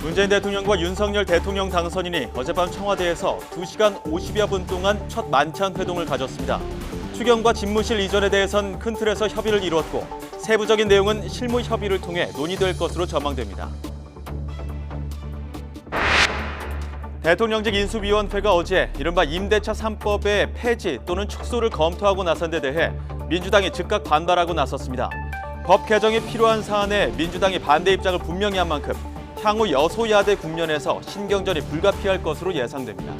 문재인 대통령과 윤석열 대통령 당선인이 어젯밤 청와대에서 2시간 50여 분 동안 첫 만찬 회동을 가졌습니다. 추경과 집무실 이전에 대해선 큰 틀에서 협의를 이루었고 세부적인 내용은 실무 협의를 통해 논의될 것으로 전망됩니다. 대통령직 인수위원회가 어제 이른바 임대차 3법의 폐지 또는 축소를 검토하고 나선 데 대해 민주당이 즉각 반발하고 나섰습니다. 법 개정이 필요한 사안에 민주당이 반대 입장을 분명히 한 만큼 향후 여소야대 국면에서 신경전이 불가피할 것으로 예상됩니다.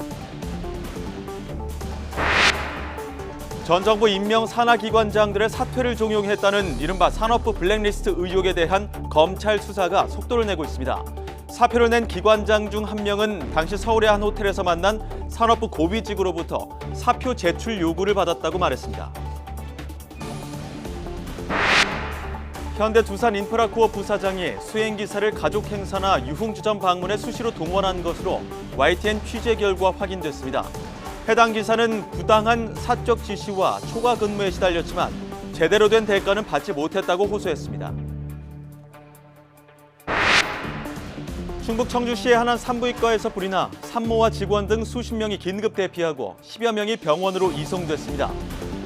전 정부 임명 산하기관장들의 사퇴를 종용했다는 이른바 산업부 블랙리스트 의혹에 대한 검찰 수사가 속도를 내고 있습니다. 사표를 낸 기관장 중 한 명은 당시 서울의 한 호텔에서 만난 산업부 고위직으로부터 사표 제출 요구를 받았다고 말했습니다. 현대 두산인프라코어 부사장이 수행기사를 가족 행사나 유흥주점 방문에 수시로 동원한 것으로 YTN 취재 결과 확인됐습니다. 해당 기사는 부당한 사적 지시와 초과 근무에 시달렸지만 제대로 된 대가는 받지 못했다고 호소했습니다. 충북 청주시의 한 산부인과에서 불이 나 산모와 직원 등 수십 명이 긴급 대피하고 10여 명이 병원으로 이송됐습니다.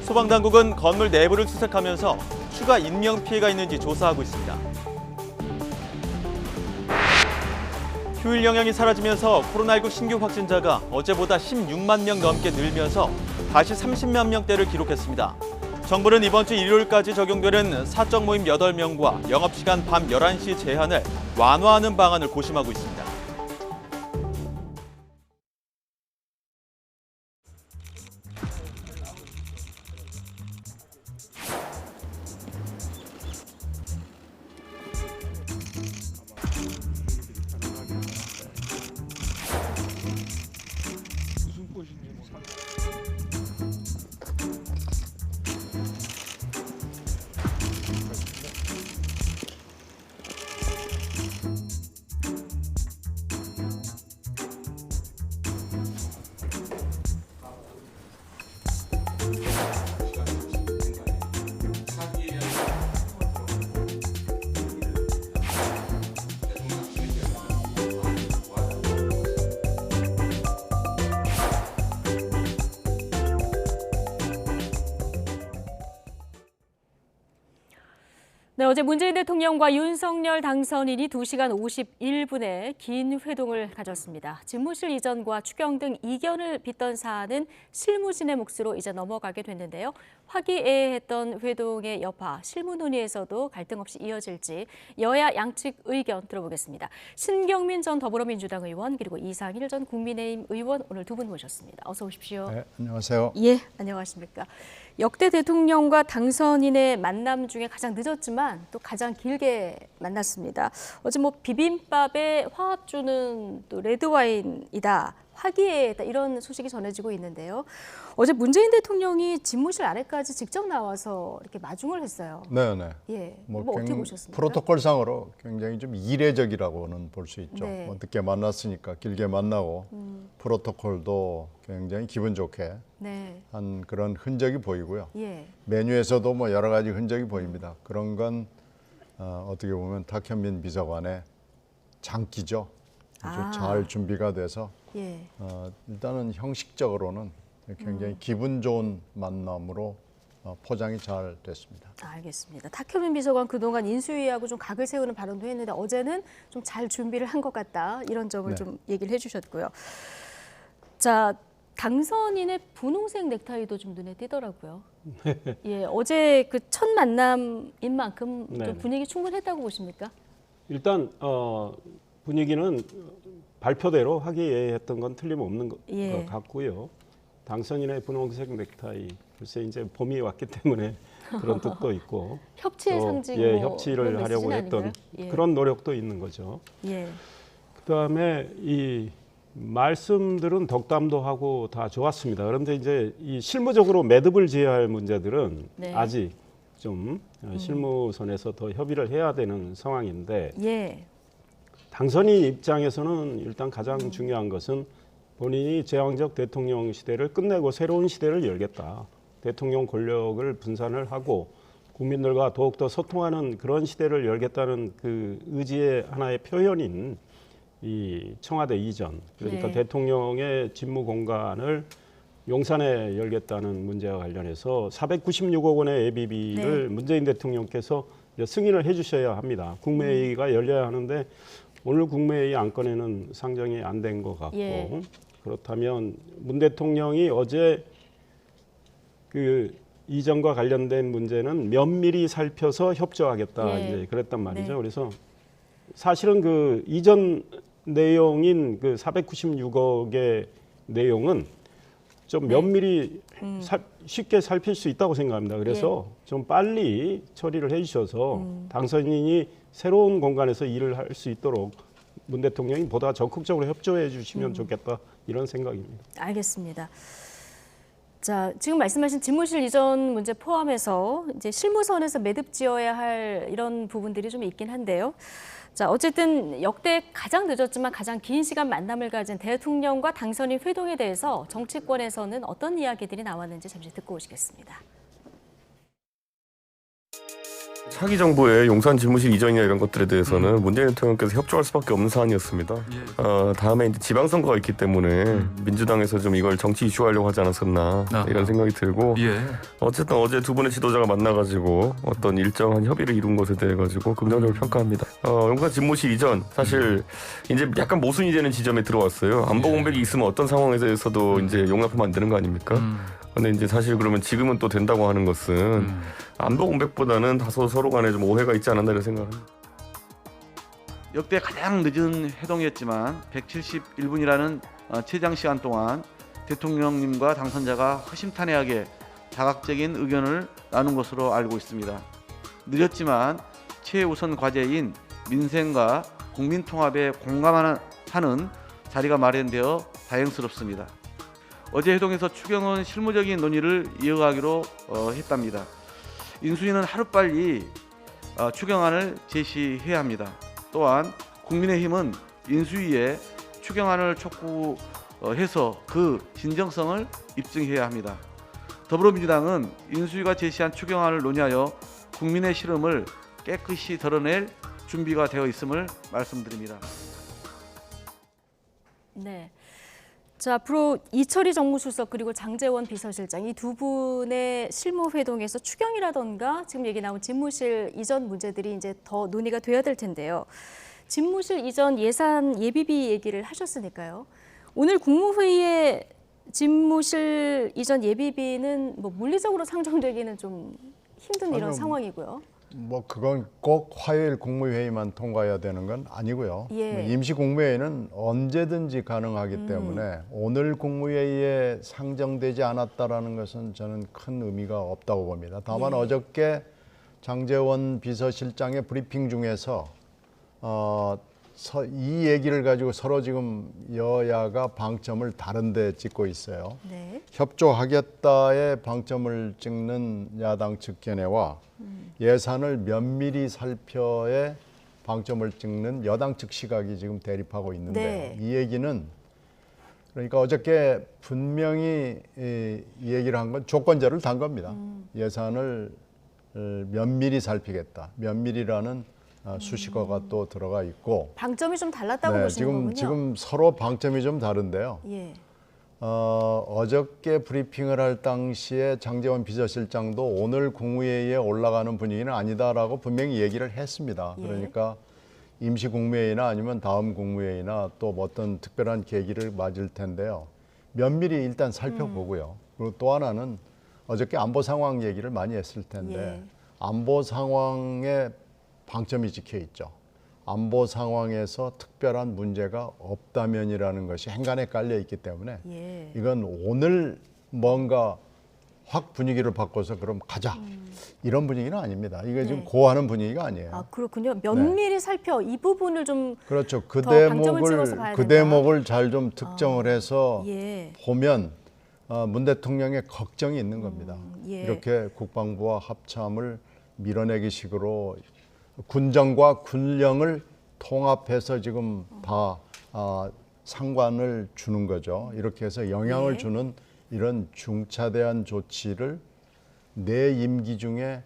소방당국은 건물 내부를 수색하면서 추가 인명피해가 있는지 조사하고 있습니다. 휴일 영향이 사라지면서 코로나19 신규 확진자가 어제보다 16만 명 넘게 늘면서 다시 30만 명대를 기록했습니다. 정부는 이번 주 일요일까지 적용되는 사적 모임 8명과 영업시간 밤 11시 제한을 완화하는 방안을 고심하고 있습니다. 네, 어제 문재인 대통령과 윤석열 당선인이 2시간 51분의 긴 회동을 가졌습니다. 집무실 이전과 추경 등 이견을 빚던 사안은 실무진의 몫으로 이제 넘어가게 됐는데요. 화기애애했던 회동의 여파, 실무 논의에서도 갈등 없이 이어질지 여야 양측 의견 들어보겠습니다. 신경민 전 더불어민주당 의원 그리고 이상일 전 국민의힘 의원 오늘 두 분 모셨습니다. 어서 오십시오. 네, 안녕하세요. 예, 안녕하십니까. 역대 대통령과 당선인의 만남 중에 가장 늦었지만 또 가장 길게 만났습니다. 어제 비빔밥에 화합주는 또 레드와인이다, 화기애애다 이런 소식이 전해지고 있는데요. 어제 문재인 대통령이 집무실 아래까지 직접 나와서 이렇게 마중을 했어요. 네네. 예, 어떻게 보셨습니까? 프로토콜상으로 굉장히 좀 이례적이라고는 볼 수 있죠. 네. 늦게 만났으니까 길게 만나고 프로토콜도 굉장히 기분 좋게 네. 한 그런 흔적이 보이고요. 예. 메뉴에서도 여러 가지 흔적이 보입니다. 그런 건 어떻게 보면 탁현민 비서관의 장기죠. 아주 잘 준비가 돼서 예. 일단은 형식적으로는 굉장히 기분 좋은 만남으로 포장이 잘 됐습니다. 알겠습니다. 탁현민 비서관 그동안 인수위하고 좀 각을 세우는 발언도 했는데 어제는 좀 잘 준비를 한 것 같다 이런 점을 네. 좀 얘기를 해주셨고요. 자, 당선인의 분홍색 넥타이도 좀 눈에 띄더라고요. 예, 어제 그 첫 만남인 만큼 좀 분위기 충분했다고 보십니까? 일단 분위기는 발표대로 화기애애했던 건 틀림없는 것 같고요. 당선인의 분홍색 넥타이, 글쎄 이제 봄이 왔기 때문에 그런 뜻도 있고 협치의 상징, 협치를 하려고 했던 그런 노력도 있는 거죠. 예. 그다음에 이 말씀들은 덕담도 하고 다 좋았습니다. 그런데 이제 이 실무적으로 매듭을 지어야 할 문제들은 아직 좀 실무선에서 더 협의를 해야 되는 상황인데 예. 당선인 입장에서는 일단 가장 중요한 것은 본인이 제왕적 대통령 시대를 끝내고 새로운 시대를 열겠다. 대통령 권력을 분산을 하고 국민들과 더욱더 소통하는 그런 시대를 열겠다는 그 의지의 하나의 표현인 이 청와대 이전, 그러니까 네. 대통령의 직무 공간을 용산에 열겠다는 문제와 관련해서 496억 원의 예비비를 문재인 대통령께서 이제 승인을 해주셔야 합니다. 국무회의가 열려야 하는데 오늘 국무회의 안건에는 상정이 안 된 것 같고 예. 그렇다면 문 대통령이 어제 그 이전과 관련된 문제는 면밀히 살펴서 협조하겠다 예. 이제 그랬단 말이죠. 네. 그래서 사실은 그 이전 내용인 그 496억의 내용은 좀 면밀히 쉽게 살필 수 있다고 생각합니다. 그래서 좀 빨리 처리를 해주셔서 당선인이 새로운 공간에서 일을 할 수 있도록 문 대통령이 보다 적극적으로 협조해 주시면 좋겠다 이런 생각입니다. 알겠습니다. 자, 지금 말씀하신 집무실 이전 문제 포함해서 이제 실무선에서 매듭 지어야 할 이런 부분들이 좀 있긴 한데요. 자, 어쨌든 역대 가장 늦었지만 가장 긴 시간 만남을 가진 대통령과 당선인 회동에 대해서 정치권에서는 어떤 이야기들이 나왔는지 잠시 듣고 오시겠습니다. 차기 정부의 용산 집무실 이전이나 이런 것들에 대해서는 문재인 대통령께서 협조할 수밖에 없는 사안이었습니다. 다음에 이제 지방선거가 있기 때문에 민주당에서 좀 이걸 정치 이슈화하려고 하지 않았었나 이런 생각이 들고 어쨌든 어제 두 분의 지도자가 만나가지고 어떤 일정한 협의를 이룬 것에 대해 가지고 긍정적으로 평가합니다. 용산 집무실 이전 사실 이제 약간 모순이 되는 지점에 들어왔어요. 안보 공백이 있으면 어떤 상황에서도 이제 용납하면 안 되는 거 아닙니까? 근데 이제 사실 그러면 지금은 또 된다고 하는 것은 안보 공백보다는 다소 서로 간에 좀 오해가 있지 않았나 이런 생각합니다. 역대 가장 늦은 회동이었지만 171분이라는 최장 시간 동안 대통령님과 당선자가 허심탄회하게 다각적인 의견을 나눈 것으로 알고 있습니다. 늦었지만 최우선 과제인 민생과 국민 통합에 공감하는 자리가 마련되어 다행스럽습니다. 어제 회동에서 추경은 실무적인 논의를 이어가기로 했답니다. 인수위는 하루빨리 추경안을 제시해야 합니다. 또한 국민의힘은 인수위에 추경안을 촉구해서 그 진정성을 입증해야 합니다. 더불어민주당은 인수위가 제시한 추경안을 논의하여 국민의 시름을 깨끗이 드러낼 준비가 되어 있음을 말씀드립니다. 네. 자, 앞으로 이철희 정무수석 그리고 장제원 비서실장 이 두 분의 실무 회동에서 추경이라던가 지금 얘기 나온 집무실 이전 문제들이 이제 더 논의가 돼야 될 텐데요. 집무실 이전 예산 예비비 얘기를 하셨으니까요. 오늘 국무회의에 집무실 이전 예비비는 뭐 물리적으로 상정되기는 좀 힘든 이런 상황이고요. 뭐 그건 꼭 화요일 국무회의만 통과해야 되는 건 아니고요. 예. 임시 국무회의는 언제든지 가능하기 때문에 오늘 국무회의에 상정되지 않았다라는 것은 저는 큰 의미가 없다고 봅니다. 다만 어저께 장제원 비서실장의 브리핑 중에서 이 얘기를 가지고 서로 지금 여야가 방점을 다른 데 찍고 있어요. 네. 협조하겠다의 방점을 찍는 야당 측 견해와 예산을 면밀히 살펴의 방점을 찍는 여당 측 시각이 지금 대립하고 있는데 이 얘기는 그러니까 어저께 분명히 이 얘기를 한 건 조건제를 단 겁니다. 예산을 면밀히 살피겠다. 면밀히라는 수식어가 또 들어가 있고 방점이 좀 달랐다고 보시는 거군요. 지금 서로 방점이 좀 다른데요. 예. 어저께 브리핑을 할 당시에 장제원 비서실장도 오늘 국무회의에 올라가는 분위기는 아니다라고 분명히 얘기를 했습니다. 그러니까 임시 국무회의나 아니면 다음 국무회의나 또 어떤 특별한 계기를 맞을 텐데요. 면밀히 일단 살펴보고요. 그리고 또 하나는 어저께 안보 상황 얘기를 많이 했을 텐데 안보 상황에 방점이 찍혀 있죠. 안보 상황에서 특별한 문제가 없다면이라는 것이 행간에 깔려 있기 때문에 이건 오늘 뭔가 확 분위기를 바꿔서 그럼 가자 이런 분위기는 아닙니다. 이게 지금 고하는 분위기가 아니에요. 아, 그렇군요. 면밀히 살펴 이 부분을 좀 그렇죠. 그 더 방점을 찍어서 봐야 된다. 대목을 잘 좀 특정을 해서 예. 보면 문 대통령의 걱정이 있는 겁니다. 예. 이렇게 국방부와 합참을 밀어내기 식으로 군정과 군령을 통합해서 지금 다 상관을 주는 거죠. 이렇게 해서 영향을 주는 이런 중차대한 조치를 내 임기 중에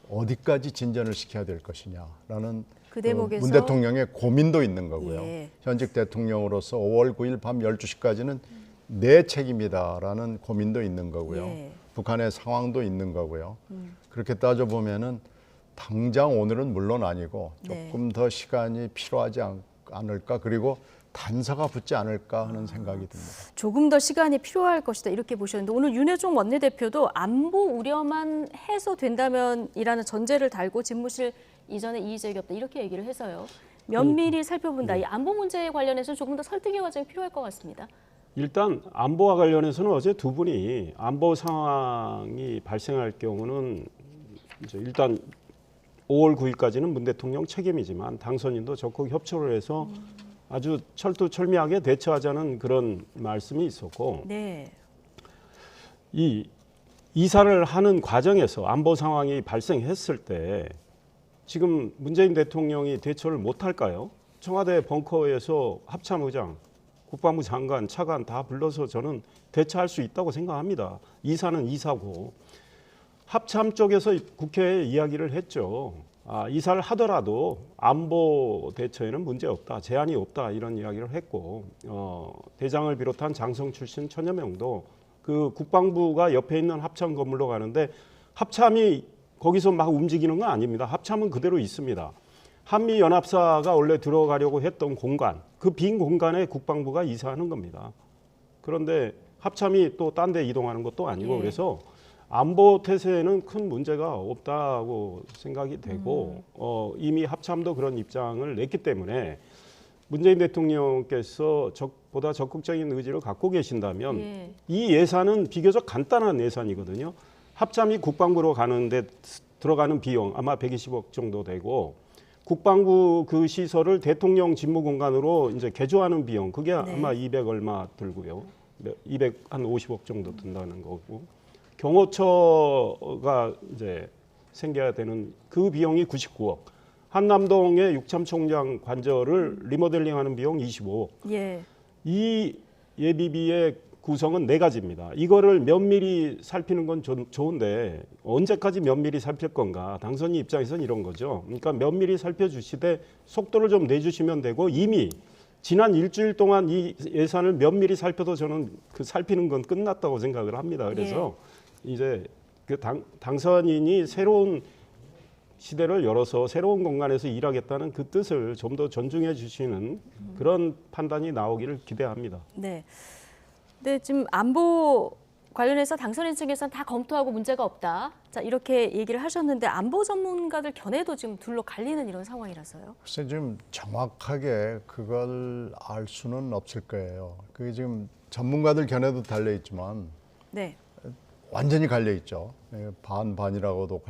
어디까지 진전을 시켜야 될 것이냐라는 그 대목에서 문 대통령의 고민도 있는 거고요. 예. 현직 대통령으로서 5월 9일 밤 12시까지는 내 책임이다라는 고민도 있는 거고요. 예. 북한의 상황도 있는 거고요. 그렇게 따져보면은 당장 오늘은 물론 아니고 조금 더 시간이 필요하지 않을까, 그리고 단서가 붙지 않을까 하는 생각이 듭니다. 조금 더 시간이 필요할 것이다 이렇게 보셨는데 오늘 윤여정 원내대표도 안보 우려만 해소된다면이라는 전제를 달고 집무실 이전에 이의제기 없다 이렇게 얘기를 해서요. 면밀히 살펴본다. 이 안보 문제에 관련해서 조금 더 설득의 과정이 필요할 것 같습니다. 일단 안보와 관련해서는 어제 두 분이 안보 상황이 발생할 경우는 이제 일단 5월 9일까지는 문 대통령 책임이지만 당선인도 적극 협조를 해서 아주 철두철미하게 대처하자는 그런 말씀이 있었고 네. 이 이사를 하는 과정에서 안보 상황이 발생했을 때 지금 문재인 대통령이 대처를 못할까요? 청와대 벙커에서 합참의장, 국방부 장관, 차관 다 불러서 저는 대처할 수 있다고 생각합니다. 이사는 이사고 합참 쪽에서 국회에 이야기를 했죠. 이사를 하더라도 안보 대처에는 문제 없다, 제한이 없다 이런 이야기를 했고 대장을 비롯한 장성 출신 천여 명도 그 국방부가 옆에 있는 합참 건물로 가는데 합참이 거기서 막 움직이는 건 아닙니다. 합참은 그대로 있습니다. 한미연합사가 원래 들어가려고 했던 공간, 그 빈 공간에 국방부가 이사하는 겁니다. 그런데 합참이 또 딴 데 이동하는 것도 아니고 예. 그래서 안보 태세에는 큰 문제가 없다고 생각이 되고 이미 합참도 그런 입장을 냈기 때문에 문재인 대통령께서 보다 적극적인 의지를 갖고 계신다면 예. 이 예산은 비교적 간단한 예산이거든요. 합참이 국방부로 가는데 들어가는 비용 아마 120억 정도 되고 국방부 그 시설을 대통령 집무 공간으로 이제 개조하는 비용 그게 아마 200 얼마 들고요. 250억 정도 든다는 거고 경호처가 이제 생겨야 되는 그 비용이 99억. 한남동의 육참총장 관저를 리모델링하는 비용 25억. 예. 이 예비비의 구성은 네 가지입니다. 이거를 면밀히 살피는 건 좋은데 언제까지 면밀히 살필 건가? 당선인 입장에서는 이런 거죠. 그러니까 면밀히 살펴주시되 속도를 좀 내주시면 되고 이미 지난 일주일 동안 이 예산을 면밀히 살펴도 저는 그 살피는 건 끝났다고 생각을 합니다. 그래서 이제 그 당선인이 새로운 시대를 열어서 새로운 공간에서 일하겠다는 그 뜻을 좀 더 존중해 주시는 그런 판단이 나오기를 기대합니다. 네. 근데 지금 안보 관련해서 당선인 측에서는 다 검토하고 문제가 없다. 자, 이렇게 얘기를 하셨는데 안보 전문가들 견해도 지금 둘로 갈리는 이런 상황이라서요. 글쎄 지금 정확하게 그걸 알 수는 없을 거예요. 그게 지금 전문가들 견해도 달려 있지만 네. 완전히 갈려 있죠. 반반이라고도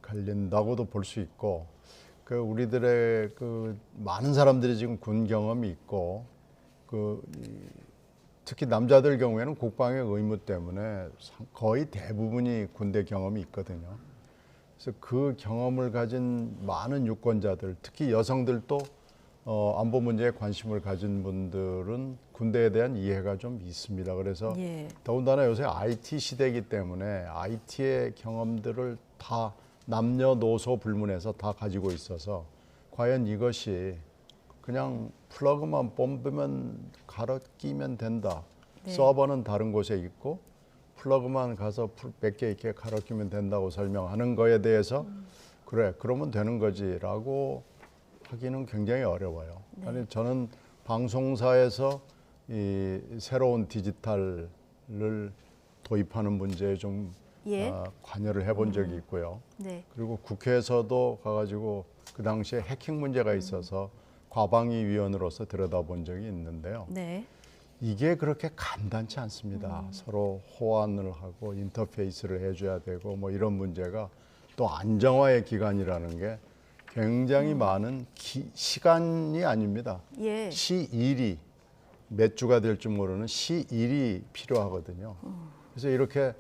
갈린다고도 볼 수 있고, 그 우리들의 그 많은 사람들이 지금 군 경험이 있고, 특히 남자들 경우에는 국방의 의무 때문에 거의 대부분이 군대 경험이 있거든요. 그래서 그 경험을 가진 많은 유권자들, 특히 여성들도 안보 문제에 관심을 가진 분들은 군대에 대한 이해가 좀 있습니다. 그래서 더군다나 요새 IT 시대이기 때문에 IT의 경험들을 다 남녀노소 불문해서 다 가지고 있어서 과연 이것이 그냥 플러그만 뽑으면 갈아 끼면 된다. 서버는 다른 곳에 있고 플러그만 가서 몇 개 이렇게 갈아 끼면 된다고 설명하는 거에 대해서 그래 그러면 되는 거지라고 하기는 굉장히 어려워요. 아니 저는 방송사에서 이 새로운 디지털을 도입하는 문제에 좀 관여를 해본 적이 있고요. 그리고 국회에서도 가가지고 그 당시에 해킹 문제가 있어서 과방위 위원으로서 들여다본 적이 있는데요. 이게 그렇게 간단치 않습니다. 서로 호환을 하고 인터페이스를 해줘야 되고 뭐 이런 문제가 또 안정화의 기간이라는 게 굉장히 많은 시간이 아닙니다. 시일이 몇 주가 될지 모르는 시일이 필요하거든요. 그래서 이렇게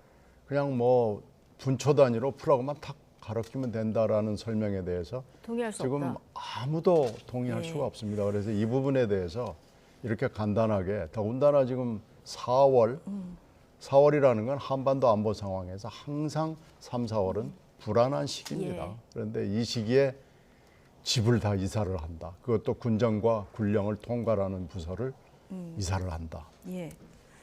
그냥 뭐 분초 단위로 플러그만 탁 갈아 끼면 된다라는 설명에 대해서 동의할 수 지금 없다. 아무도 동의할 수가 없습니다. 그래서 이 부분에 대해서 이렇게 간단하게 더군다나 지금 4월이라는 건 한반도 안보 상황에서 항상 3, 4월은 불안한 시기입니다. 그런데 이 시기에 집을 다 이사를 한다. 그것도 군정과 군령을 통괄하는 부서를 이사를 한다. 예.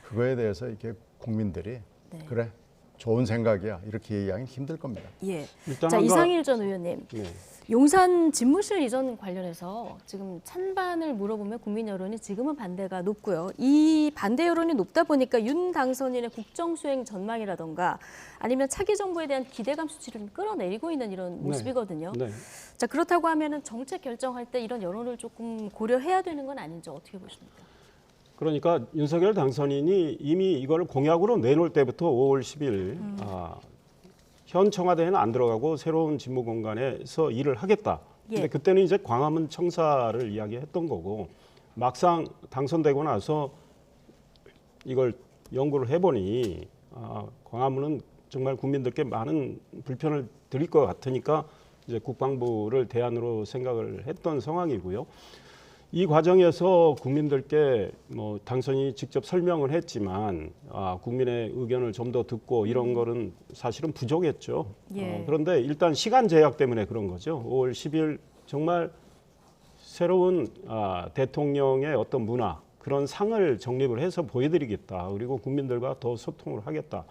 그거에 대해서 이렇게 국민들이 네. 그래 좋은 생각이야 이렇게 얘기하기는 힘들 겁니다. 예. 일단 자, 이상일 전 의원님. 네. 용산 집무실 이전 관련해서 지금 찬반을 물어보면 국민 여론이 지금은 반대가 높고요. 이 반대 여론이 높다 보니까 윤 당선인의 국정수행 전망이라던가 아니면 차기 정부에 대한 기대감 수치를 좀 끌어내리고 있는 이런 모습이거든요. 네. 자, 그렇다고 하면은 정책 결정할 때 이런 여론을 조금 고려해야 되는 건 아닌지 어떻게 보십니까? 그러니까 윤석열 당선인이 이미 이걸 공약으로 내놓을 때부터 5월 10일 현 청와대에는 안 들어가고 새로운 집무 공간에서 일을 하겠다. 근데 예. 그때는 이제 광화문 청사를 이야기했던 거고 막상 당선되고 나서 이걸 연구를 해보니 광화문은 정말 국민들께 많은 불편을 드릴 것 같으니까 이제 국방부를 대안으로 생각을 했던 상황이고요. 이 과정에서 국민들께 뭐 당선인이 직접 설명을 했지만 국민의 의견을 좀 더 듣고 이런 거는 사실은 부족했죠. 예. 그런데 일단 시간 제약 때문에 그런 거죠. 5월 10일 정말 새로운 대통령의 어떤 문화 그런 상을 정립을 해서 보여드리겠다. 그리고 국민들과 더 소통을 하겠다.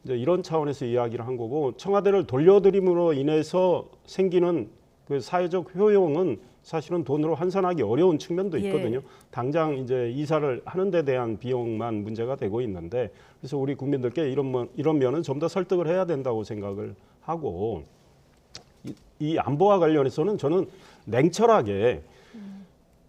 이제 이런 차원에서 이야기를 한 거고 청와대를 돌려드림으로 인해서 생기는 그 사회적 효용은 사실은 돈으로 환산하기 어려운 측면도 있거든요. 예. 당장 이제 이사를 하는 데 대한 비용만 문제가 되고 있는데 그래서 우리 국민들께 이런 면은 좀 더 설득을 해야 된다고 생각을 하고 이 안보와 관련해서는 저는 냉철하게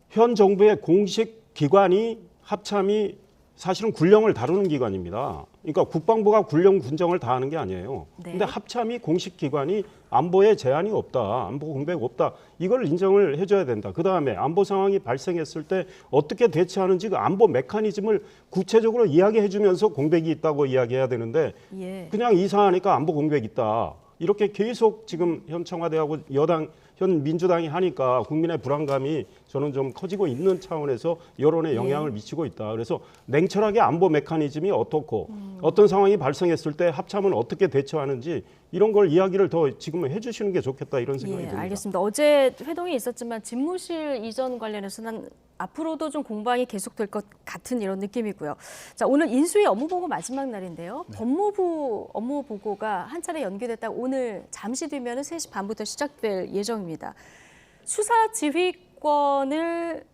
현 정부의 공식 기관이 합참이 사실은 군령을 다루는 기관입니다. 그러니까 국방부가 군령 군정을 다 하는 게 아니에요. 네. 근데 합참이 공식 기관이 안보에 제한이 없다. 안보 공백 없다. 이걸 인정을 해줘야 된다. 그다음에 안보 상황이 발생했을 때 어떻게 대처하는지 그 안보 메커니즘을 구체적으로 이야기해 주면서 공백이 있다고 이야기해야 되는데 예. 그냥 이사하니까 안보 공백 있다. 이렇게 계속 지금 현 청와대하고 현 민주당이 하니까 국민의 불안감이 저는 좀 커지고 있는 차원에서 여론에 영향을 미치고 있다. 그래서 냉철하게 안보 메커니즘이 어떻고 어떤 상황이 발생했을 때 합참은 어떻게 대처하는지 이런 걸 이야기를 더 지금 해주시는 게 좋겠다 이런 생각이 듭니다. 알겠습니다. 어제 회동이 있었지만 집무실 이전 관련해서는 앞으로도 좀 공방이 계속될 것 같은 이런 느낌이고요. 자, 오늘 인수위 업무보고 마지막 날인데요. 법무부 업무보고가 한 차례 연기됐다가 오늘 잠시 뒤면은 3시 반부터 시작될 예정입니다. 수사 지휘권을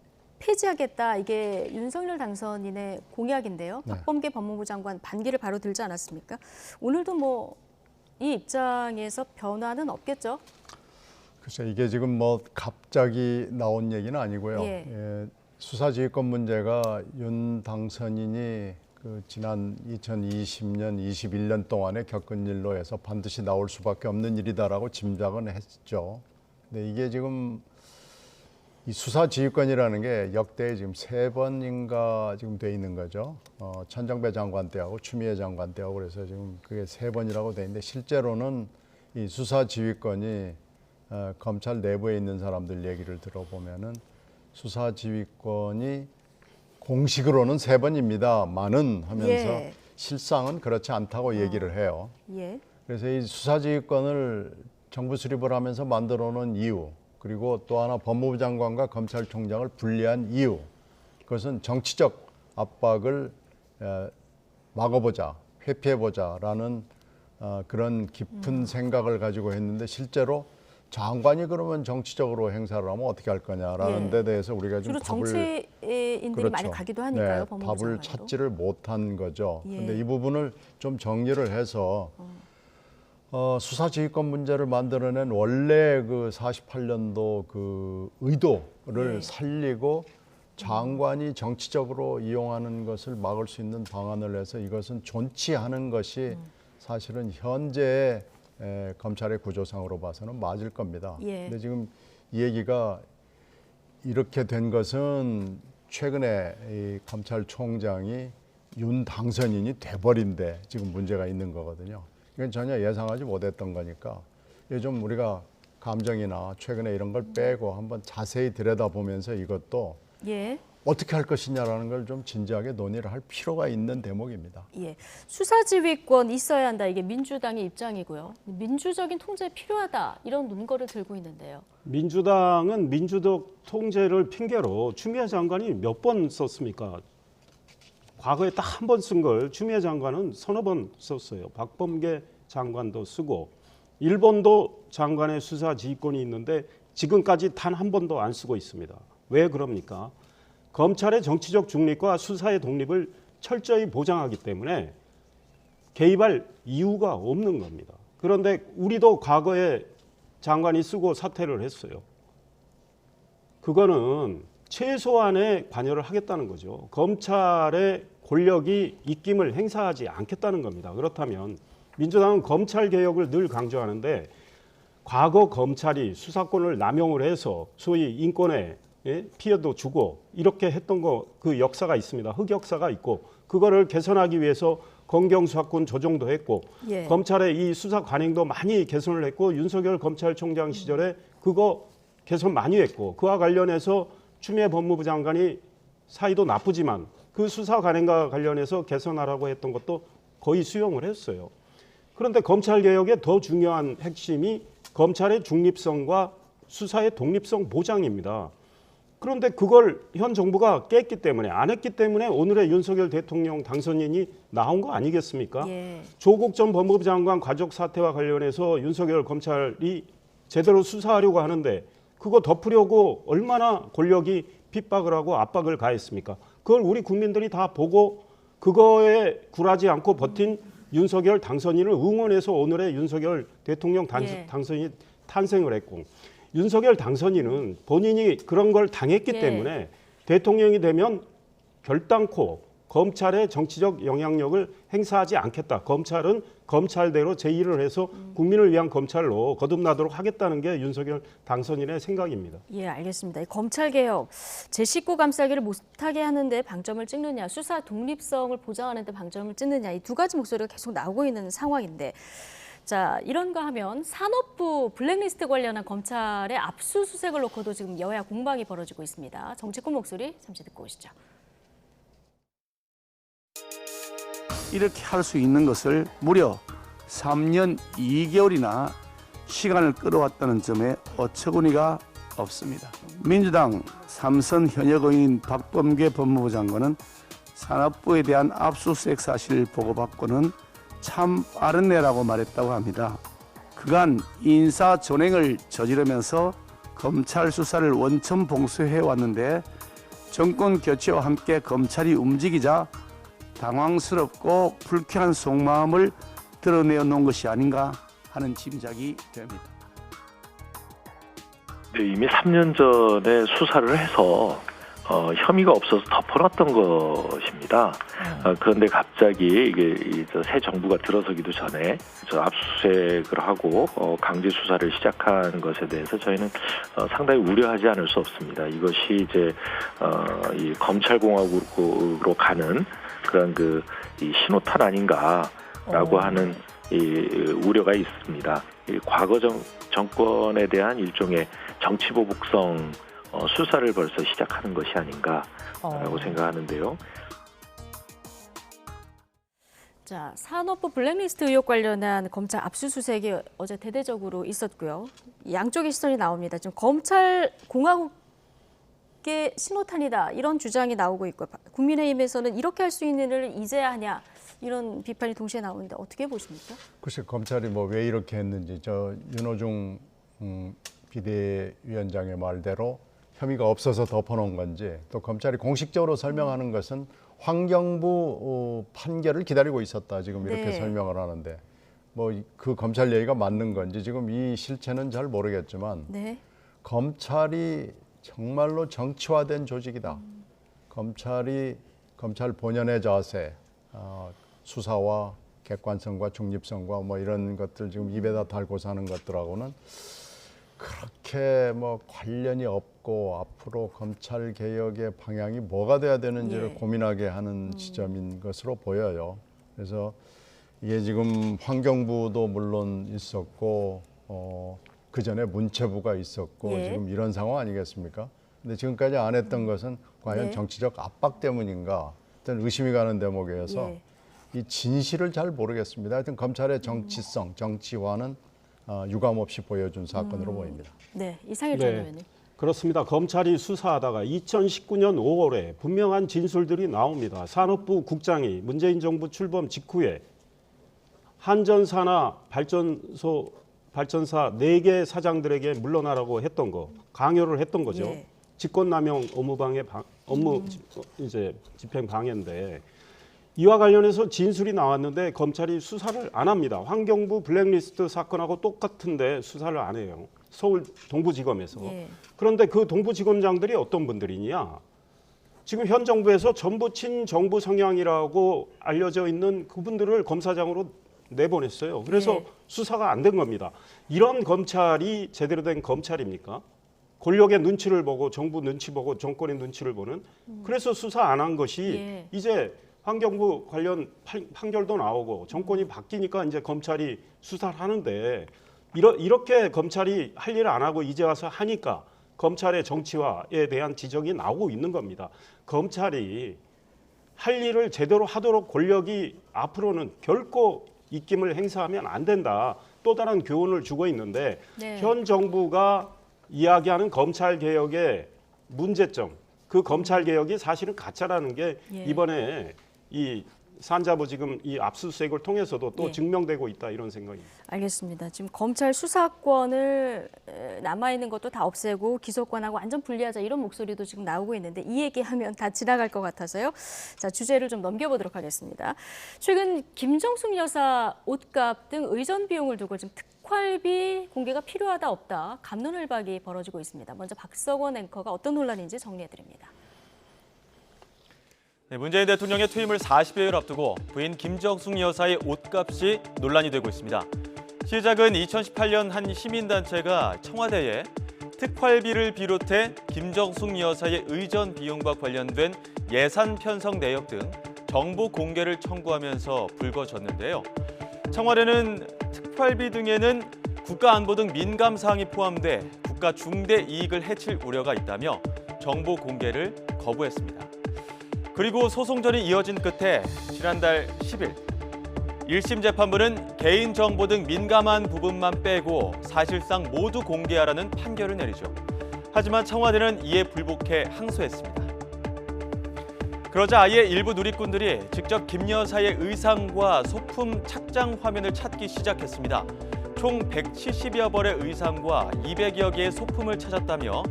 폐지하겠다. 이게 윤석열 당선인의 공약인데요. 네. 박범계 법무부 장관 반기를 바로 들지 않았습니까? 오늘도 뭐 이 입장에서 변화는 없겠죠? 글쎄 이게 지금 뭐 갑자기 나온 얘기는 아니고요. 예. 수사지휘권 문제가 윤 당선인이 그 지난 2020년, 21년 동안에 겪은 일로 해서 반드시 나올 수밖에 없는 일이다라고 짐작은 했죠. 근데 이게 지금 이 수사지휘권이라는 게 역대 지금 3번인가 지금 돼 있는 거죠. 천정배 장관 때하고 추미애 장관 때하고 그래서 지금 그게 3번이라고 돼 있는데 실제로는 이 수사지휘권이 검찰 내부에 있는 사람들 얘기를 들어보면은 수사지휘권이 공식으로는 3번입니다만은 하면서 예. 실상은 그렇지 않다고 얘기를 해요. 예. 그래서 이 수사지휘권을 정부 수립을 하면서 만들어 놓은 이유 그리고 또 하나 법무부 장관과 검찰총장을 분리한 이유 그것은 정치적 압박을 막아보자 회피해보자라는 그런 깊은 생각을 가지고 했는데 실제로 장관이 그러면 정치적으로 행사를 하면 어떻게 할 거냐라는 예. 데 대해서 우리가 좀 주로 정치인들이 많이 가기도 하니까요. 법무부 답을 장관으로. 찾지를 못한 거죠. 예. 그런데 이 부분을 좀 정리를 해서 수사지휘권 문제를 만들어낸 원래 그 48년도 그 의도를 예. 살리고 장관이 정치적으로 이용하는 것을 막을 수 있는 방안을 해서 이것은 존치하는 것이 사실은 현재의 검찰의 구조상으로 봐서는 맞을 겁니다. 예. 근데 지금 이 얘기가 이렇게 된 것은 최근에 이 검찰총장이 윤 당선인이 돼버린데 지금 문제가 있는 거거든요. 이건 전혀 예상하지 못했던 거니까 요즘 우리가 감정이나 최근에 이런 걸 빼고 한번 자세히 들여다보면서 이것도 예. 어떻게 할 것이냐라는 걸 좀 진지하게 논의를 할 필요가 있는 대목입니다. 예. 수사지휘권 있어야 한다. 이게 민주당의 입장이고요. 민주적인 통제 필요하다. 이런 논거를 들고 있는데요. 민주당은 민주적 통제를 핑계로 추미애 장관이 몇 번 썼습니까? 과거에 딱 한 번 쓴 걸 추미애 장관은 서너 번 썼어요. 박범계 장관도 쓰고 일본도 장관의 수사 지휘권이 있는데 지금까지 단 한 번도 안 쓰고 있습니다. 왜 그럽니까? 검찰의 정치적 중립과 수사의 독립을 철저히 보장하기 때문에 개입할 이유가 없는 겁니다. 그런데 우리도 과거에 장관이 쓰고 사퇴를 했어요. 그거는 최소한의 관여를 하겠다는 거죠. 검찰의 권력이 입김을 행사하지 않겠다는 겁니다. 그렇다면 민주당은 검찰 개혁을 늘 강조하는데 과거 검찰이 수사권을 남용을 해서 소위 인권에 피해도 주고 이렇게 했던 그 역사가 있습니다. 흑역사가 있고 그거를 개선하기 위해서 검경수사권 조정도 했고 예. 검찰의 이 수사 관행도 많이 개선을 했고 윤석열 검찰총장 시절에 그거 개선 많이 했고 그와 관련해서 추미애 법무부 장관이 사이도 나쁘지만 그 수사 관행과 관련해서 개선하라고 했던 것도 거의 수용을 했어요. 그런데 검찰 개혁의 더 중요한 핵심이 검찰의 중립성과 수사의 독립성 보장입니다. 그런데 그걸 현 정부가 깼기 때문에 안 했기 때문에 오늘의 윤석열 대통령 당선인이 나온 거 아니겠습니까? 예. 조국 전 법무부 장관 가족 사태와 관련해서 윤석열 검찰이 제대로 수사하려고 하는데 그거 덮으려고 얼마나 권력이 핍박을 하고 압박을 가했습니까? 그걸 우리 국민들이 다 보고 그거에 굴하지 않고 버틴 윤석열 당선인을 응원해서 오늘의 윤석열 대통령 당선인이 탄생을 했고 윤석열 당선인은 본인이 그런 걸 당했기 때문에 대통령이 되면 결단코 검찰의 정치적 영향력을 행사하지 않겠다. 검찰은 검찰대로 제1을 해서 국민을 위한 검찰로 거듭나도록 하겠다는 게 윤석열 당선인의 생각입니다. 예, 알겠습니다. 검찰개혁, 제19 감싸기를 못하게 하는데 방점을 찍느냐, 수사 독립성을 보장하는 데 방점을 찍느냐, 이 두 가지 목소리가 계속 나오고 있는 상황인데 자, 이런가 하면 산업부 블랙리스트 관련한 검찰의 압수수색을 놓고도 지금 여야 공방이 벌어지고 있습니다. 정치권 목소리 잠시 듣고 오시죠. 이렇게 할 수 있는 것을 무려 3년 2개월이나 시간을 끌어왔다는 점에 어처구니가 없습니다. 민주당 3선 현역 의원인 박범계 법무부 장관은 산업부에 대한 압수수색 사실을 보고받고는 참 빠른 내라고 말했다고 합니다. 그간 인사존행을 저지르면서 검찰 수사를 원천 봉쇄해왔는데 정권 교체와 함께 검찰이 움직이자 당황스럽고 불쾌한 속마음을 드러내어 놓은 것이 아닌가 하는 짐작이 됩니다. 네, 이미 3년 전에 수사를 해서 혐의가 없어서 덮어놨던 것입니다. 그런데 갑자기 이게 새 정부가 들어서기도 전에 압수수색을 하고 강제 수사를 시작한 것에 대해서 저희는 상당히 우려하지 않을 수 없습니다. 이것이 이제 이 검찰공화국으로 가는 그런 이 신호탄 아닌가라고 하는 이 우려가 있습니다. 이 과거 정권에 대한 일종의 정치보복성 수사를 벌써 시작하는 것이 아닌가라고 생각하는데요. 자, 산업부 블랙리스트 의혹 관련한 검찰 압수수색이 어제 대대적으로 있었고요. 양쪽의 시선이 나옵니다. 지금 검찰 공화국의 신호탄이다 이런 주장이 나오고 있고 국민의힘에서는 이렇게 할 수 있는 일을 이제야 하냐 이런 비판이 동시에 나오는데 어떻게 보십니까? 글쎄 검찰이 뭐 왜 이렇게 했는지 윤호중 비대위원장의 말대로 혐의가 없어서 덮어놓은 건지 또 검찰이 공식적으로 설명하는 것은 환경부 판결을 기다리고 있었다 지금 이렇게 설명을 하는데 뭐 그 검찰 얘기가 맞는 건지 지금 이 실체는 잘 모르겠지만 검찰이 정말로 정치화된 조직이다. 검찰 본연의 자세, 수사와 객관성과 중립성과 뭐 이런 것들 지금 입에다 달고 사는 것들하고는 그렇게 뭐 관련이 없고 앞으로 검찰 개혁의 방향이 뭐가 돼야 되는지를 고민하게 하는 지점인 것으로 보여요. 그래서 이게 지금 환경부도 물론 있었고 그 전에 문체부가 있었고 지금 이런 상황 아니겠습니까? 근데 지금까지 안 했던 것은 과연 네. 정치적 압박 때문인가 어떤 의심이 가는 대목이어서 예. 이 진실을 잘 모르겠습니다. 하여튼 검찰의 정치성, 정치화는 유감없이 보여준 사건으로 보입니다. 네, 이상일 전 네. 의원님. 그렇습니다. 검찰이 수사하다가 2019년 5월에 분명한 진술들이 나옵니다. 산업부 국장이 문재인 정부 출범 직후에 한전사나 발전사 4개 사장들에게 물러나라고 했던 거, 강요를 했던 거죠. 예. 직권남용 업무 이제 집행 방해인데 이와 관련해서 진술이 나왔는데 검찰이 수사를 안 합니다. 환경부 블랙리스트 사건하고 똑같은데 수사를 안 해요. 서울 동부지검에서. 예. 그런데 그 동부지검장들이 어떤 분들이냐? 지금 현 정부에서 전부 친정부 성향이라고 알려져 있는 그분들을 검사장으로 내보냈어요. 그래서 예. 수사가 안 된 겁니다. 이런 검찰이 제대로 된 검찰입니까? 권력의 눈치를 보고 정부 눈치 보고 정권의 눈치를 보는 그래서 수사 안 한 것이 예. 이제 환경부 관련 판결도 나오고 정권이 바뀌니까 이제 검찰이 수사를 하는데 이렇게 검찰이 할 일을 안 하고 이제 와서 하니까 검찰의 정치화에 대한 지적이 나오고 있는 겁니다. 검찰이 할 일을 제대로 하도록 권력이 앞으로는 결코 입김을 행사하면 안 된다. 또 다른 교훈을 주고 있는데 네. 현 정부가 이야기하는 검찰 개혁의 문제점, 그 검찰 개혁이 사실은 가짜라는 게 예. 이번에 이 산자부 지금 이 압수수색을 통해서도 또 예. 증명되고 있다 이런 생각입니다. 알겠습니다. 지금 검찰 수사권을 남아있는 것도 다 없애고 기소권하고 완전 분리하자 이런 목소리도 지금 나오고 있는데 이 얘기하면 다 지나갈 것 같아서요. 자, 주제를 좀 넘겨보도록 하겠습니다. 최근 김정숙 여사 옷값 등 의전 비용을 두고 지금 특활비 공개가 필요하다 없다 갑론을박이 벌어지고 있습니다. 먼저 박석원 앵커가 어떤 논란인지 정리해드립니다. 네, 문재인 대통령의 퇴임을 40여일 앞두고 부인 김정숙 여사의 옷값이 논란이 되고 있습니다. 시작은 2018년 한 시민단체가 청와대에 특활비를 비롯해 김정숙 여사의 의전 비용과 관련된 예산 편성 내역 등 정보 공개를 청구하면서 불거졌는데요. 청와대는 특활비 등에는 국가안보 등 민감 사항이 포함돼 국가 중대 이익을 해칠 우려가 있다며 정보 공개를 거부했습니다. 그리고 소송전이 이어진 끝에 지난달 10일 1심 재판부는 개인정보 등 민감한 부분만 빼고 사실상 모두 공개하라는 판결을 내리죠. 하지만 청와대는 이에 불복해 항소했습니다. 그러자 아예 일부 누리꾼들이 직접 김 여사의 의상과 소품 착장 화면을 찾기 시작했습니다. 총 170여 벌의 의상과 200여 개의 소품을 찾았다며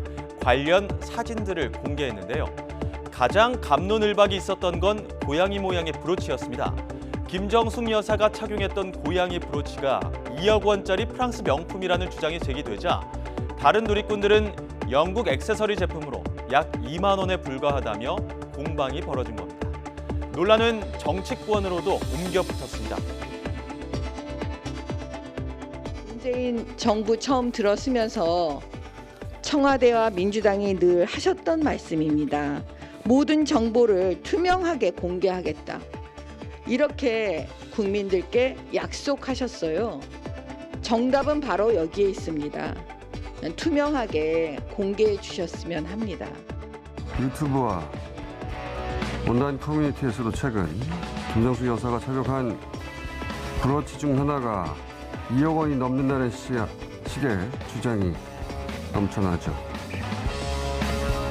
관련 사진들을 공개했는데요. 가장 갑론을박이 있었던 건 고양이 모양의 브로치였습니다. 김정숙 여사가 착용했던 고양이 브로치가 2억 원짜리 프랑스 명품이라는 주장이 제기되자 다른 누리꾼들은 영국 액세서리 제품으로 약 2만 원에 불과하다며 공방이 벌어진 겁니다. 논란은 정치권으로도 옮겨 붙었습니다. 문재인 정부 처음 들어서면서 청와대와 민주당이 늘 하셨던 말씀입니다. 모든 정보를 투명하게 공개하겠다. 이렇게 국민들께 약속하셨어요. 정답은 바로 여기에 있습니다. 투명하게 공개해 주셨으면 합니다. 유튜브와 온라인 커뮤니티에서도 최근 김정숙 여사가 착용한 브로치 중 하나가 2억 원이 넘는다는 식의 주장이 넘쳐나죠.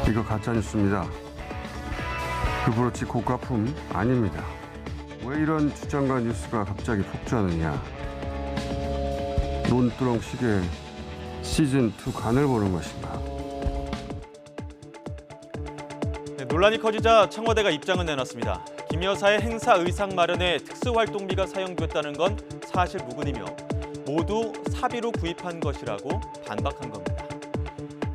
이거 가짜뉴스입니다. 그 브로치 고가품 아닙니다. 왜 이런 주장과 뉴스가 갑자기 폭주하느냐. 논두렁 시계 시즌2 간을 보는 것입니다. 네, 논란이 커지자 청와대가 입장을 내놨습니다. 김 여사의 행사 의상 마련에 특수활동비가 사용됐다는 건 사실 무근이며 모두 사비로 구입한 것이라고 반박한 겁니다.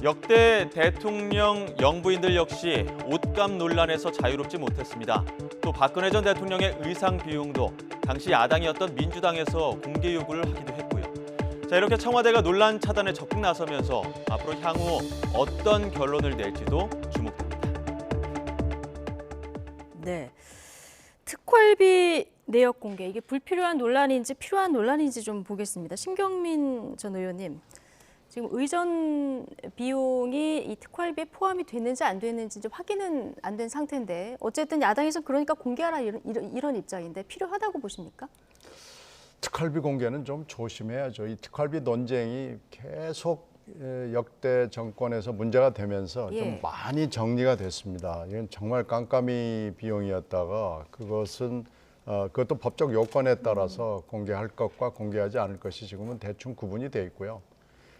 역대 대통령 영부인들 역시 옷값 논란에서 자유롭지 못했습니다. 또 박근혜 전 대통령의 의상 비용도 당시 야당이었던 민주당에서 공개 요구를 하기도 했고요. 자, 이렇게 청와대가 논란 차단에 적극 나서면서 앞으로 향후 어떤 결론을 낼지도 주목됩니다. 네, 특활비 내역 공개 이게 불필요한 논란인지 필요한 논란인지 좀 보겠습니다. 신경민 전 의원님, 지금 의전 비용이 이 특활비에 포함이 됐는지 안 됐는지 좀 확인은 안 된 상태인데 어쨌든 야당에서 그러니까 공개하라 이런 입장인데 필요하다고 보십니까? 특활비 공개는 좀 조심해야죠. 이 특활비 논쟁이 계속 역대 정권에서 문제가 되면서 예. 좀 많이 정리가 됐습니다. 이건 정말 깜깜이 비용이었다가 그것은 그것도 법적 요건에 따라서 공개할 것과 공개하지 않을 것이 지금은 대충 구분이 돼 있고요.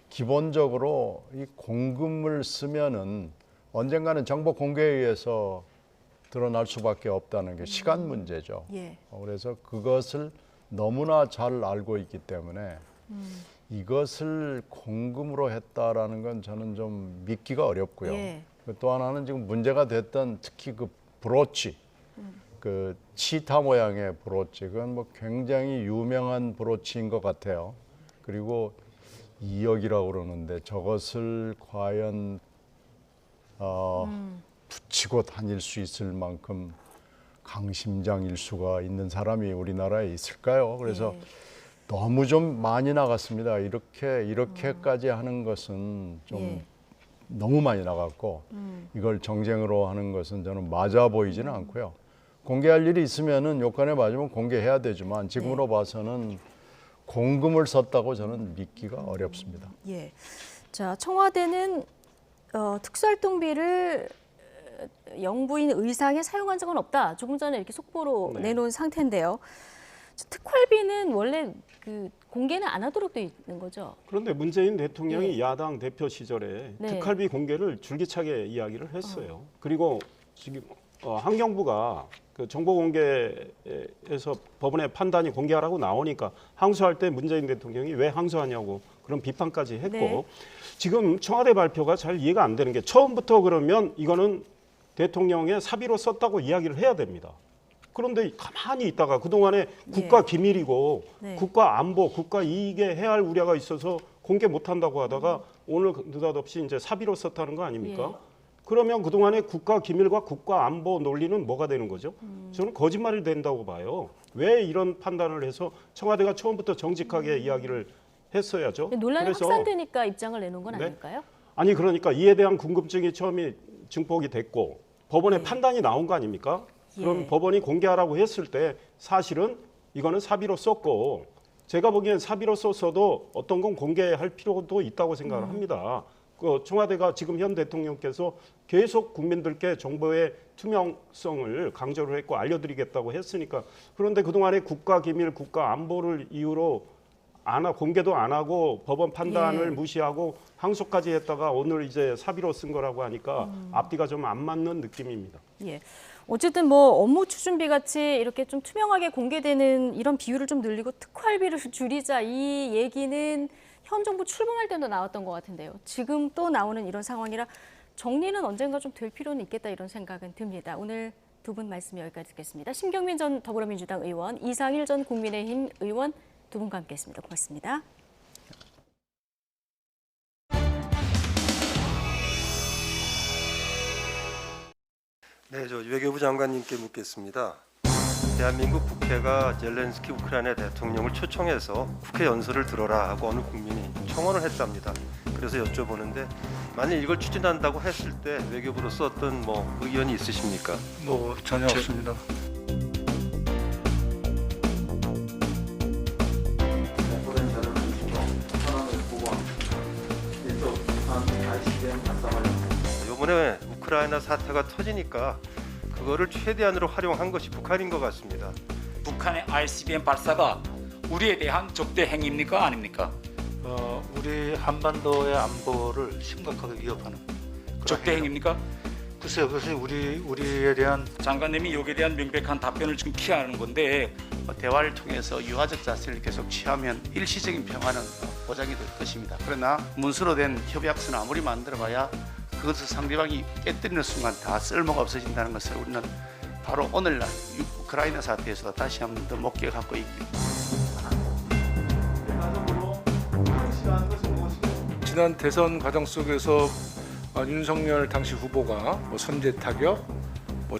기본적으로 이 공금을 쓰면은 언젠가는 정보 공개에 의해서 드러날 수밖에 없다는 게 시간 문제죠. 예. 그래서 그것을 너무나 잘 알고 있기 때문에 이것을 공금으로 했다라는 건 저는 좀 믿기가 어렵고요. 예. 또 하나는 지금 문제가 됐던 특히 그 브로치, 그 치타 모양의 브로치, 그건 뭐 굉장히 유명한 브로치인 것 같아요. 그리고 2억이라고 그러는데 저것을 과연 붙이고 다닐 수 있을 만큼 강심장일 수가 있는 사람이 우리나라에 있을까요? 그래서 예. 너무 좀 많이 나갔습니다. 이렇게까지 하는 것은 좀 예. 너무 많이 나갔고 이걸 정쟁으로 하는 것은 저는 맞아 보이지는 않고요. 공개할 일이 있으면은 요건에 맞으면 공개해야 되지만 지금으로 봐서는 공금을 썼다고 저는 믿기가 어렵습니다. 예. 자, 청와대는 특수활동비를 영부인 의상에 사용한 적은 없다. 조금 전에 이렇게 속보로 내놓은 상태인데요. 특활비는 원래 그 공개는 안 하도록 돼 있는 거죠. 그런데 문재인 대통령이 예. 야당 대표 시절에 네. 특활비 공개를 줄기차게 이야기를 했어요. 그리고 지금 환경부가 그 정보 공개에서 법원의 판단이 공개하라고 나오니까 항소할 때 문재인 대통령이 왜 항소하냐고 그런 비판까지 했고 네. 지금 청와대 발표가 잘 이해가 안 되는 게 처음부터 그러면 이거는 대통령의 사비로 썼다고 이야기를 해야 됩니다. 그런데 가만히 있다가 그동안에 국가 기밀이고 네. 국가 안보, 국가 이익에 해할 우려가 있어서 공개 못한다고 하다가 오늘 느닷없이 이제 사비로 썼다는 거 아닙니까? 예. 그러면 그동안의 국가 기밀과 국가 안보 논리는 뭐가 되는 거죠? 저는 거짓말이 된다고 봐요. 왜 이런 판단을 해서 청와대가 처음부터 정직하게 이야기를 했어야죠. 논란이 그래서 확산되니까 입장을 내놓은 건 네? 아닐까요? 아니 그러니까 이에 대한 궁금증이 처음에 증폭이 됐고 법원의 판단이 나온 거 아닙니까? 그럼 예. 법원이 공개하라고 했을 때 사실은 이거는 사비로 썼고 제가 보기엔 사비로 썼어도 어떤 건 공개할 필요도 있다고 생각을 합니다. 그 청와대가 지금 현 대통령께서 계속 국민들께 정보의 투명성을 강조를 했고 알려드리겠다고 했으니까 그런데 그동안에 국가 기밀, 국가 안보를 이유로 공개도 안 하고 법원 판단을 예. 무시하고 항소까지 했다가 오늘 이제 사비로 쓴 거라고 하니까 앞뒤가 좀 안 맞는 느낌입니다. 예. 어쨌든 뭐 업무 추준비 같이 이렇게 좀 투명하게 공개되는 이런 비율을 좀 늘리고 특활비를 줄이자 이 얘기는 현 정부 출범할 때도 나왔던 것 같은데요. 지금 또 나오는 이런 상황이라 정리는 언젠가 좀 될 필요는 있겠다 이런 생각은 듭니다. 오늘 두 분 말씀 여기까지 듣겠습니다. 심경민 전 더불어민주당 의원, 이상일 전 국민의힘 의원 두 분과 함께했습니다. 고맙습니다. 네, 저 외교부 장관님께 묻겠습니다. 대한민국 국회가 젤렌스키 우크라이나 대통령을 초청해서 국회 연설을 들어라 하고 어느 국민이 청원을 했답니다. 그래서 여쭤보는데 만일 이걸 추진한다고 했을 때 외교부로서 어떤 의견이 있으십니까? 전혀 없습니다. 이번에 우크라이나 사태가 터지니까 그거를 최대한으로 활용한 것이 북한인 것 같습니다. 북한의 ICBM 발사가 우리에 대한 적대 행위입니까 아닙니까? 우리 한반도의 안보를 심각하게 위협하는 적대 행위입니까? 글쎄요, 그것이 우리에 대한 장관님이 여기에 대한 명백한 답변을 지금 피하는 건데 대화를 통해서 유화적 자세를 계속 취하면 일시적인 평화는 보장이 될 것입니다. 그러나 문서로 된 협약서는 아무리 만들어봐야 그것을 상대방이 깨뜨리는 순간 다 쓸모가 없어진다는 것을 우리는 바로 오늘날 우크라이나 사태에서 다시 한 번 더 목격하고 있습니다. 지난 대선 과정 속에서 윤석열 당시 후보가 선제 타격,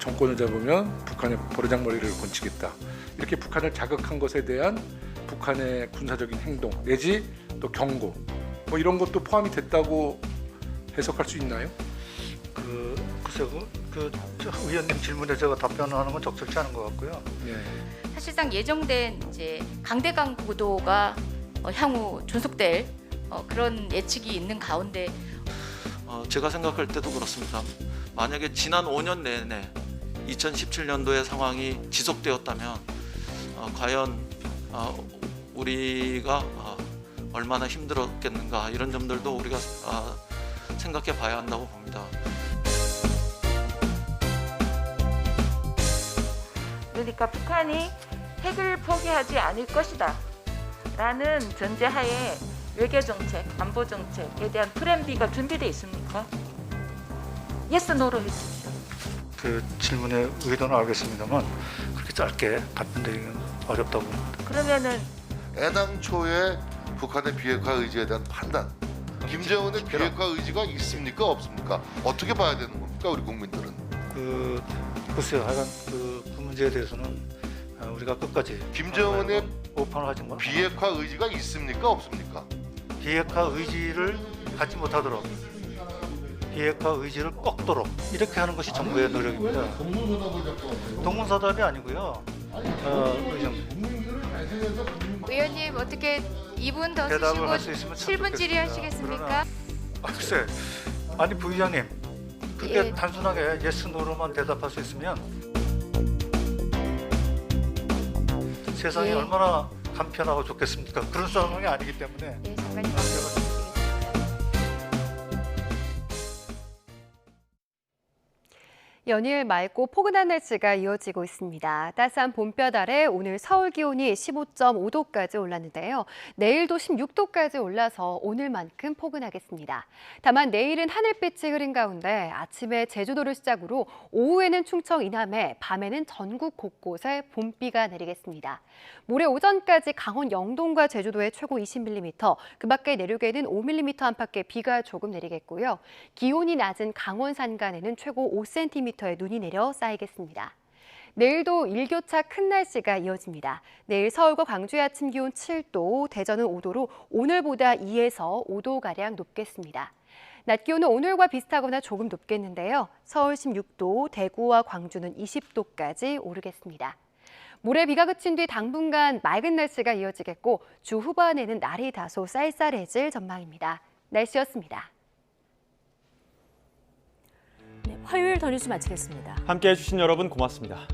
정권을 잡으면 북한의 버르장머리를 건치겠다. 이렇게 북한을 자극한 것에 대한 북한의 군사적인 행동 내지 또 경고 뭐 이런 것도 포함이 됐다고 해석할 수 있나요? 글쎄요, 저 의원님 질문에 제가 답변하는 건 적절치 않은 것 같고요. 네. 사실상 예정된 이제 강대강 구도가 향후 존속될 그런 예측이 있는 가운데 제가 생각할 때도 그렇습니다. 만약에 지난 5년 내내 2017년도의 상황이 지속되었다면 과연 우리가 얼마나 힘들었겠는가 이런 점들도 우리가 생각해 봐야 한다고 봅니다. 그러니까 북한이 핵을 포기하지 않을 것이다 라는 전제하에 외교정책, 안보정책에 대한 플랜 B가 준비되어 있습니까? 예스, 노로 해주십시오. 그 질문의 의도는 알겠습니다만 그렇게 짧게 답변드리기는 어렵다고 봅니다. 그러면은 애당초에 북한의 비핵화 의지에 대한 판단, 김정은의 비핵화 의지가 있습니까 없습니까? 어떻게 봐야 되는 겁니까 우리 국민들은? 글쎄요, 하여간 그 문제에 대해서는 우리가 끝까지 김정은의 오판을 하지 마. 비핵화 의지가 있습니까 없습니까? 비핵화 의지를 갖지 못하도록 비핵화 의지를 꺾도록 이렇게 하는 것이 정부의 노력입니다. 동문서답이 아니고요. 의원님 어떻게 2분 더 대답을 할 수 쓰시고 있으면 참 7분 질의하시겠습니까? 글쎄, 아니 부의장님 그렇게 예. 단순하게 예스 노로만 대답할 수 있으면 세상이 예. 얼마나 간편하고 좋겠습니까? 그런 상황이 아니기 때문에. 예, 장관님 말씀하시겠습니다. 연일 맑고 포근한 날씨가 이어지고 있습니다. 따스한 봄볕 아래 오늘 서울 기온이 15.5도까지 올랐는데요. 내일도 16도까지 올라서 오늘만큼 포근하겠습니다. 다만 내일은 하늘빛이 흐린 가운데 아침에 제주도를 시작으로 오후에는 충청 이남에, 밤에는 전국 곳곳에 봄비가 내리겠습니다. 모레 오전까지 강원 영동과 제주도에 최고 20mm, 그 밖에 내륙에는 5mm 안팎의 비가 조금 내리겠고요. 기온이 낮은 강원 산간에는 최고 5cm의 눈이 내려 쌓이겠습니다. 내일도 일교차 큰 날씨가 이어집니다. 내일 서울과 광주의 아침 기온 7도, 대전은 5도로 오늘보다 2에서 5도가량 높겠습니다. 낮 기온은 오늘과 비슷하거나 조금 높겠는데요. 서울 16도, 대구와 광주는 20도까지 오르겠습니다. 모레 비가 그친 뒤 당분간 맑은 날씨가 이어지겠고 주 후반에는 날이 다소 쌀쌀해질 전망입니다. 날씨였습니다. 네, 화요일 더 뉴스 마치겠습니다. 함께해 주신 여러분 고맙습니다.